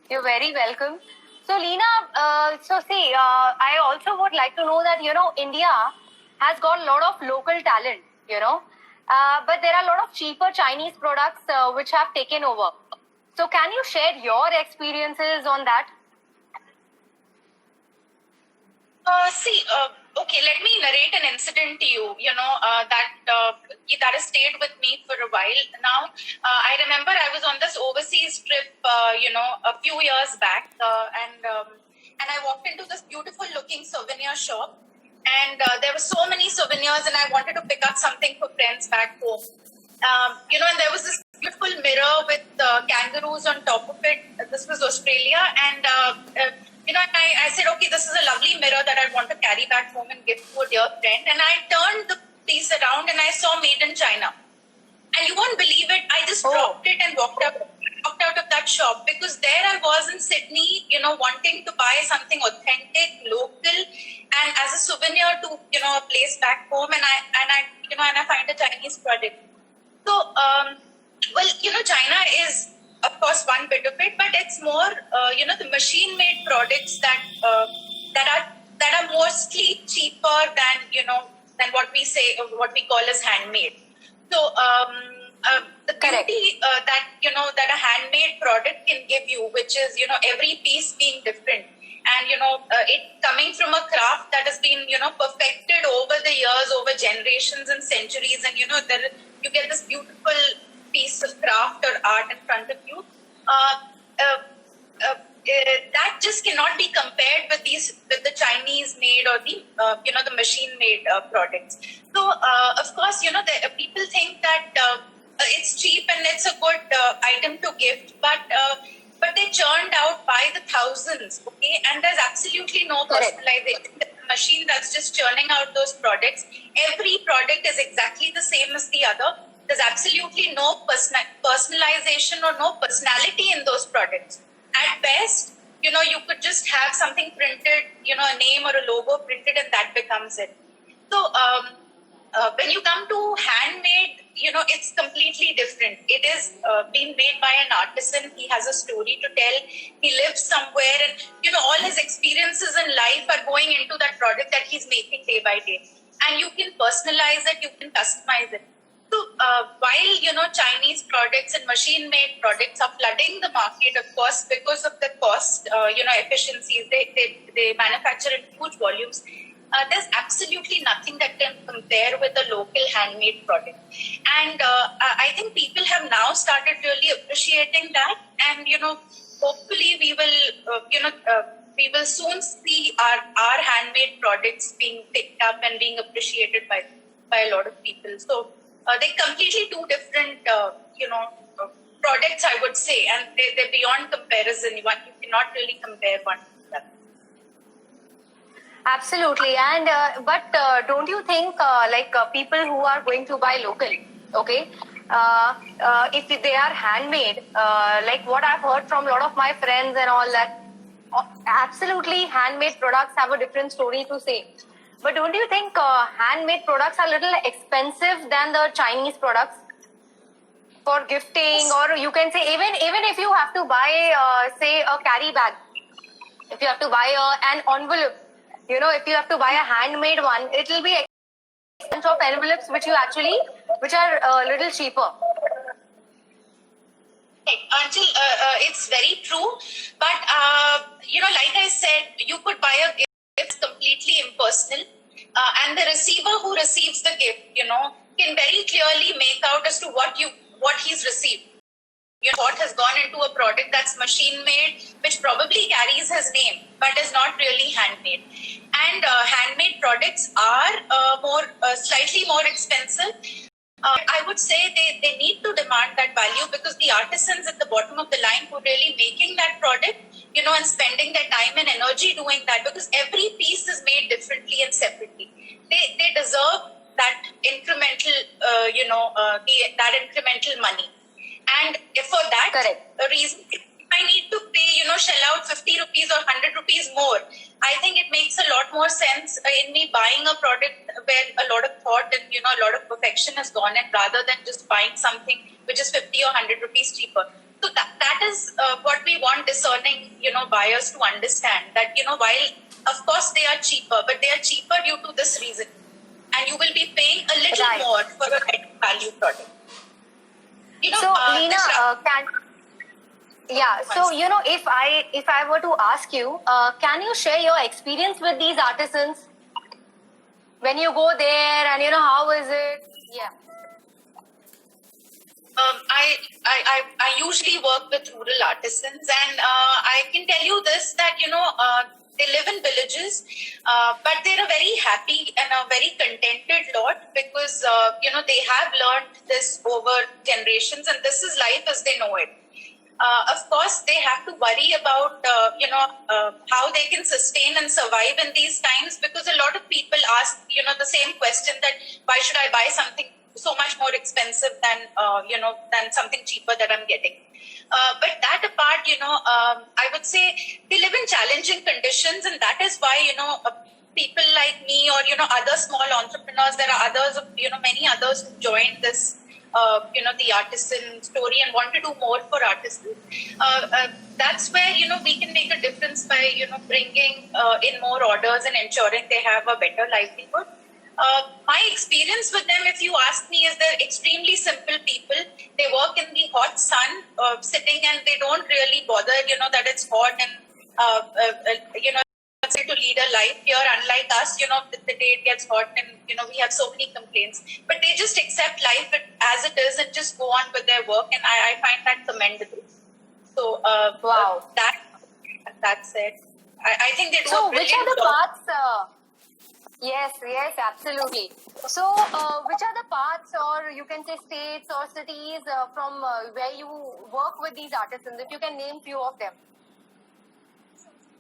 You're very welcome. So, Leena, I also would like to know that, India has got a lot of local talent, but there are a lot of cheaper Chinese products which have taken over. So, can you share your experiences on that? Okay, let me narrate an incident to you, that has stayed with me for a while now. I remember I was on this overseas trip, a few years back, and I walked into this beautiful looking souvenir shop, and there were so many souvenirs, and I wanted to pick up something for friends back home. And there was this beautiful mirror with kangaroos on top of it. This was Australia, and I said, okay, this is a lovely mirror that I want to carry back home and give to a dear friend. And I turned the piece around and I saw made in China. And you won't believe it, I just dropped it and walked out of that shop, because there I was in Sydney, wanting to buy something authentic, local, and as a souvenir to, a place back home, and I find a Chinese product. So, China is, of course, one bit of it, but it's more, the machine-made products that are mostly cheaper than what we call as handmade. So, the beauty that a handmade product can give you, which is, every piece being different, and, it coming from a craft that has been, perfected over the years, over generations and centuries, and, you get this beautiful piece of craft or art in front of you. That just cannot be compared with the Chinese made or the machine made products. So of course, people think that it's cheap and it's a good item to gift, but they churned out by the thousands, okay? And there's absolutely no personalization. The machine that's just churning out those products. Every product is exactly the same as the other. There's absolutely no personalization or no personality in those products. At best, you could just have something printed, a name or a logo printed, and that becomes it. So when you come to handmade, it's completely different. It is being made by an artisan. He has a story to tell. He lives somewhere, and all his experiences in life are going into that product that he's making day by day. And you can personalize it, you can customize it. So while Chinese products and machine-made products are flooding the market, of course, because of the cost, efficiencies, they manufacture in huge volumes. There's absolutely nothing that can compare with a local handmade product, and I think people have now started really appreciating that, and hopefully we will soon see our handmade products being picked up and being appreciated by a lot of people. So. They're completely two different, products, I would say, and they're beyond comparison. You cannot really compare one to the other. Absolutely, and but don't you think people who are going to buy local, okay, if they are handmade, like what I've heard from a lot of my friends and all that, absolutely handmade products have a different story to say. But don't you think handmade products are a little expensive than the Chinese products for gifting? Or you can say even if you have to buy, say, a carry bag, if you have to buy an envelope, if you have to buy a handmade one, it will be expensive of envelopes which are a little cheaper. Until it's very true, but like I said, you could buy a gift. It's completely impersonal, and the receiver who receives the gift, can very clearly make out as to what he's received. What has gone into a product that's machine made, which probably carries his name, but is not really handmade. And handmade products are slightly more expensive. I would say they need to demand that value, because the artisans at the bottom of the line who are really making that product, and spending their time and energy doing that, because every piece is made differently and separately. They deserve that incremental, that incremental money. And for that reason, I need to pay, shell out 50 rupees or 100 rupees more. I think it makes a lot more sense in me buying a product where a lot of thought and, a lot of perfection has gone in, rather than just buying something which is 50 or 100 rupees cheaper. So that is what we want discerning, buyers to understand that, while of course they are cheaper, but they are cheaper due to this reason. And you will be paying a little Right. more for a high value product. So, Leena, So if I were to ask you, can you share your experience with these artisans when you go there, and how is it? Yeah. I usually work with rural artisans, and I can tell you this, that they live in villages, but they're a very happy and a very contented lot, because they have learned this over generations, and this is life as they know it. Of course, they have to worry about how they can sustain and survive in these times, because a lot of people ask the same question, that why should I buy something so much more expensive than than something cheaper that I'm getting. But that apart, I would say they live in challenging conditions, and that is why people like me, or other small entrepreneurs, there are others, many others who joined this the artisan story and want to do more for artisans. That's where we can make a difference by bringing in more orders and ensuring they have a better livelihood. My experience with them, if you ask me, is they're extremely simple people. They work in the hot sun, sitting, and they don't really bother, that it's hot, and to lead a life here. Unlike us, the day it gets hot, and we have so many complaints. But they just accept life as it is and just go on with their work, and I find that commendable. So wow, that's it. I think they do. So which are the parts? Yes, absolutely. So, which are the parts, or you can say states or cities from where you work with these artisans? If you can name few of them.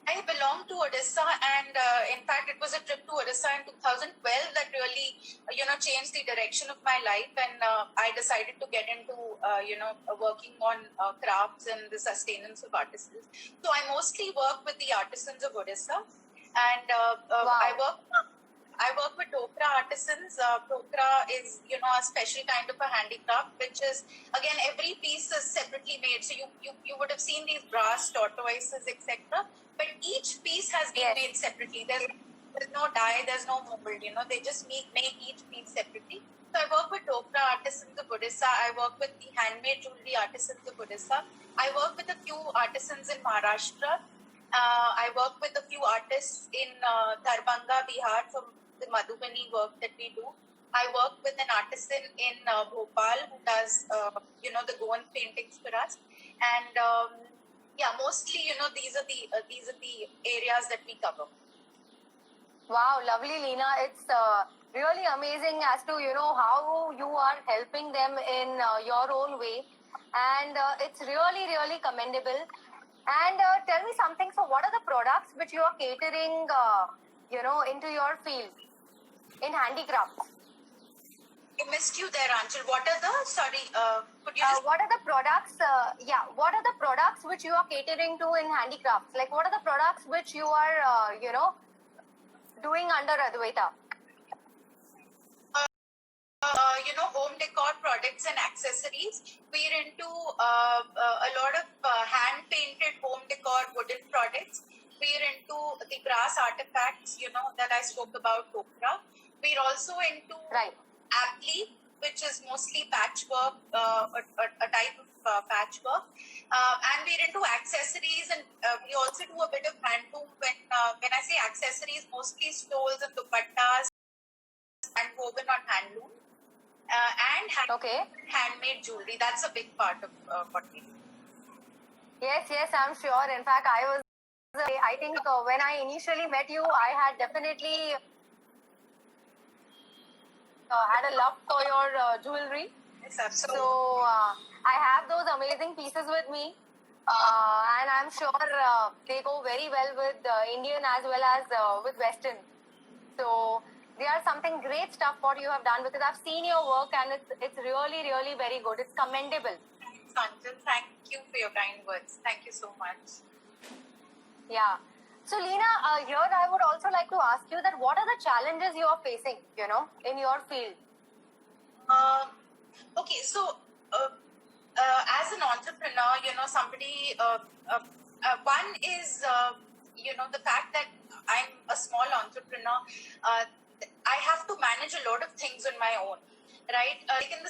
I belong to Odisha, and in fact, it was a trip to Odisha in 2012 that really, changed the direction of my life, and I decided to get into, working on crafts and the sustenance of artisans. So I mostly work with the artisans of Odisha, and Wow. I work with Dokra artisans. Dokra is, a special kind of a handicraft, which is, again, every piece is separately made. So you would have seen these brass tortoises, etc. But each piece has been made separately. There's no dye, there's no mold. They just make each piece separately. So I work with Dokra artisans of Odisha. I work with the handmade jewelry artisans of Odisha. I work with a few artisans in Maharashtra. I work with a few artists in Darbhanga, Bihar, from the Madhubani work that we do. I work with an artisan in Bhopal who does, the Goan paintings for us. And mostly, these are the areas that we cover. Wow, lovely, Leena. It's really amazing as to how you are helping them in your own way, and it's really commendable. And tell me something. So, what are the products which you are catering, into your field in handicrafts? I missed you there, Anchal. What are the? Sorry, could you? What are the products? What are the products which you are catering to in handicrafts? Like, what are the products which you are, doing under Advaita? Home decor products and accessories. We're into a lot of hand-painted home decor wooden products. We're into the brass artifacts, that I spoke about, Dokra. We're also into apli, which is mostly patchwork, a type of patchwork. And we're into accessories, and we also do a bit of handloom. When I say accessories, mostly stoles and dupattas and woven on handloom. And handmade jewelry. That's a big part of what we do. Yes, I'm sure. In fact, I think when I initially met you, I had definitely had a love for your jewelry. Yes, absolutely. So I have those amazing pieces with me, and I'm sure they go very well with Indian as well as with Western. So they are something great stuff what you have done, because I've seen your work and it's really very good. It's commendable. Sanjay, thank you for your kind words. Thank you so much. Yeah. So Leena, here I would also like to ask you that what are the challenges you are facing, in your field? Okay, so as an entrepreneur, somebody, one is, the fact that I'm a small entrepreneur, I have to manage a lot of things on my own. Right, like in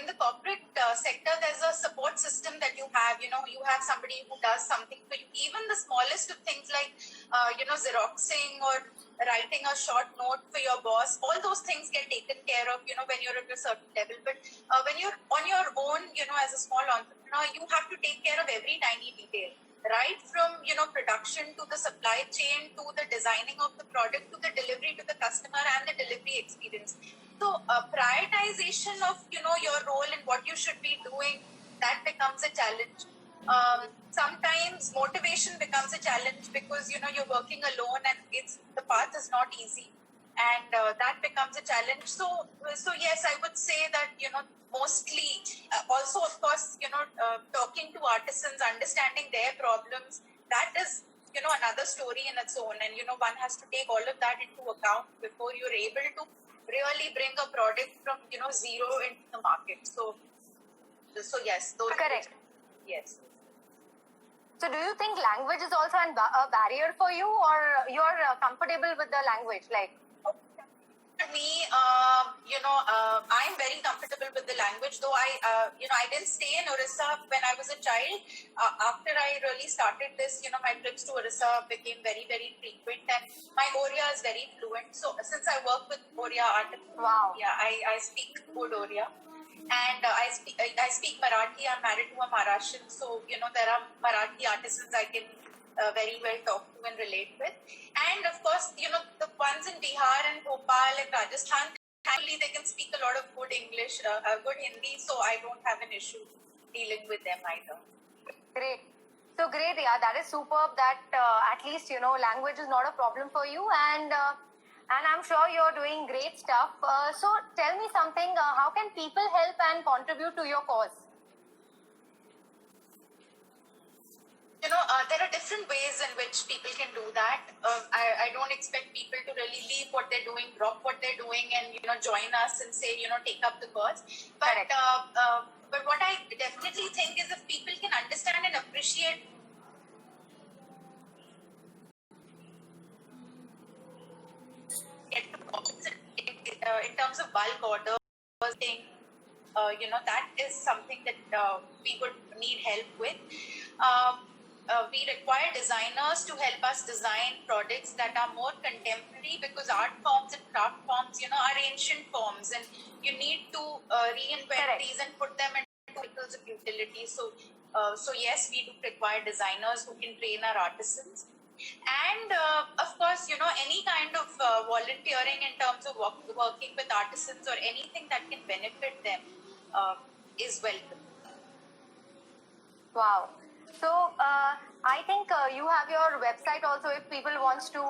the corporate sector, there's a support system that you have. You have somebody who does something for you. Even the smallest of things like xeroxing or writing a short note for your boss, all those things get taken care of. When you're at a certain level. But when you're on your own, as a small entrepreneur, you have to take care of every tiny detail. Right from production to the supply chain to the designing of the product to the delivery to the customer and the delivery experience. So prioritization of your role and what you should be doing, that becomes a challenge. Sometimes motivation becomes a challenge because you're working alone and the path is not easy, and that becomes a challenge. So yes, I would say that mostly also of course talking to artisans, understanding their problems, that is another story in its own, and one has to take all of that into account before you're able to really bring a product from zero into the market. So yes, those Correct. Yes. So do you think language is also a barrier for you, or you're comfortable with the language? Like, For me, I'm very comfortable with the language, though I didn't stay in Orissa when I was a child. After I really started this, my trips to Orissa became very, very frequent, and my Oriya is very fluent. So since I work with Oriya artists, wow. Yeah, I speak good Oriya. And I speak Marathi. I'm married to a Maharashtrian, so there are Marathi artisans I can very well talk to and relate with. And of course, the ones in Bihar and Bhopal and Rajasthan, thankfully they can speak a lot of good English, good Hindi, so I don't have an issue dealing with them either. Great. So great, yeah, that is superb that at least, language is not a problem for you, and I'm sure you're doing great stuff. So tell me something, how can people help and contribute to your cause? There are different ways in which people can do that. I don't expect people to really leave what they're doing, drop what they're doing, and join us and say take up the cause. But but what I definitely think is if people can understand and appreciate in terms of bulk orders, that is something that we would need help with. We require designers to help us design products that are more contemporary, because art forms and craft forms, are ancient forms, and you need to reinvent these and put them into vehicles of utility. So yes, we do require designers who can train our artisans. And of course, any kind of volunteering in terms of working with artisans or anything that can benefit them is welcome. Wow. So I think you have your website also. If people want to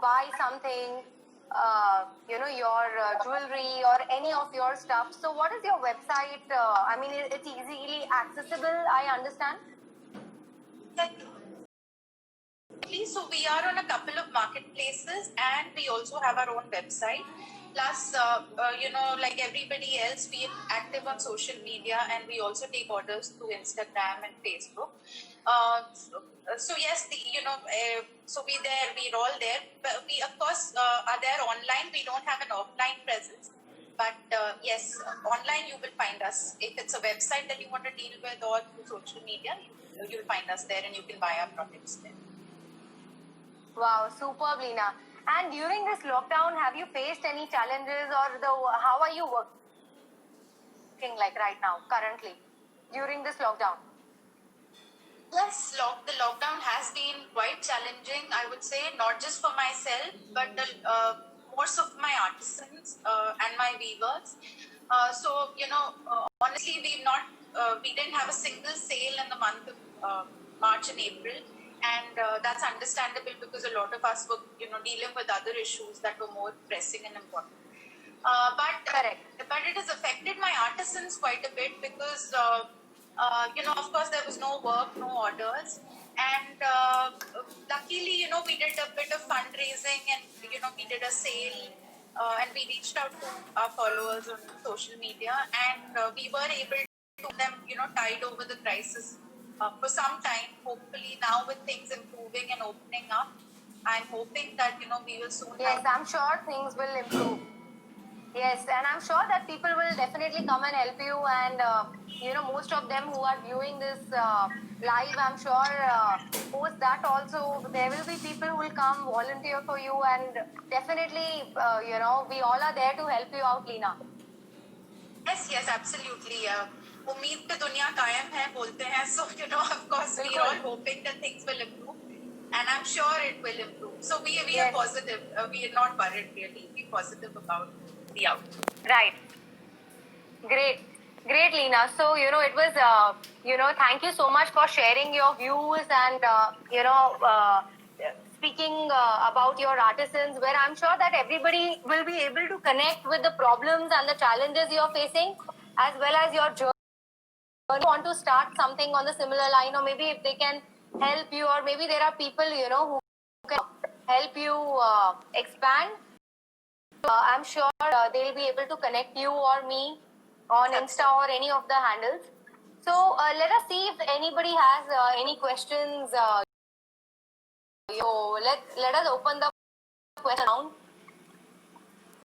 buy something, your jewelry or any of your stuff. So what is your website? I mean, it's easily accessible, I understand. So we are on a couple of marketplaces, and we also have our own website. Plus, like everybody else, we are active on social media, and we also take orders through Instagram and Facebook. So yes, so we're all there. But we of course are there online. We don't have an offline presence. But yes, online you will find us. If it's a website that you want to deal with or through social media, you'll find us there, and you can buy our products there. Wow, superb, Leena. And during this lockdown, have you faced any challenges, or how are you working like right now, currently, during this lockdown? Yes, the lockdown has been quite challenging, I would say, not just for myself, but most of my artisans and my weavers. So, honestly, we didn't have a single sale in the month of March and April. And that's understandable because a lot of us were, dealing with other issues that were more pressing and important. But it has affected my artisans quite a bit because, of course, there was no work, no orders. And luckily, we did a bit of fundraising, and, we did a sale, and we reached out to our followers on social media, and we were able them, tide over the crisis for some time. Hopefully now with things improving and opening up, I'm hoping that, we will soon Yes, have... I'm sure things will improve. Yes, and I'm sure that people will definitely come and help you. And most of them who are viewing this live, I'm sure post that also there will be people who will come volunteer for you, and definitely, we all are there to help you out, Leena. Yes, absolutely. उम्मीद पे दुनिया कायम है बोलते हैं. So, of course, we are all hoping that things will improve. And I'm sure it will improve. So we are positive. We are not worried really. We're positive about the outcome. Right. Great, Leena. So, it was, thank you so much for sharing your views and, speaking about your artisans, where I'm sure that everybody will be able to connect with the problems and the challenges you're facing, as well as your journey. Want to start something on the similar line, or maybe if they can help you, or maybe there are people, who can help you expand. I'm sure they'll be able to connect you or me on Insta or any of the handles. So let us see if anybody has any questions. Let us open the question round.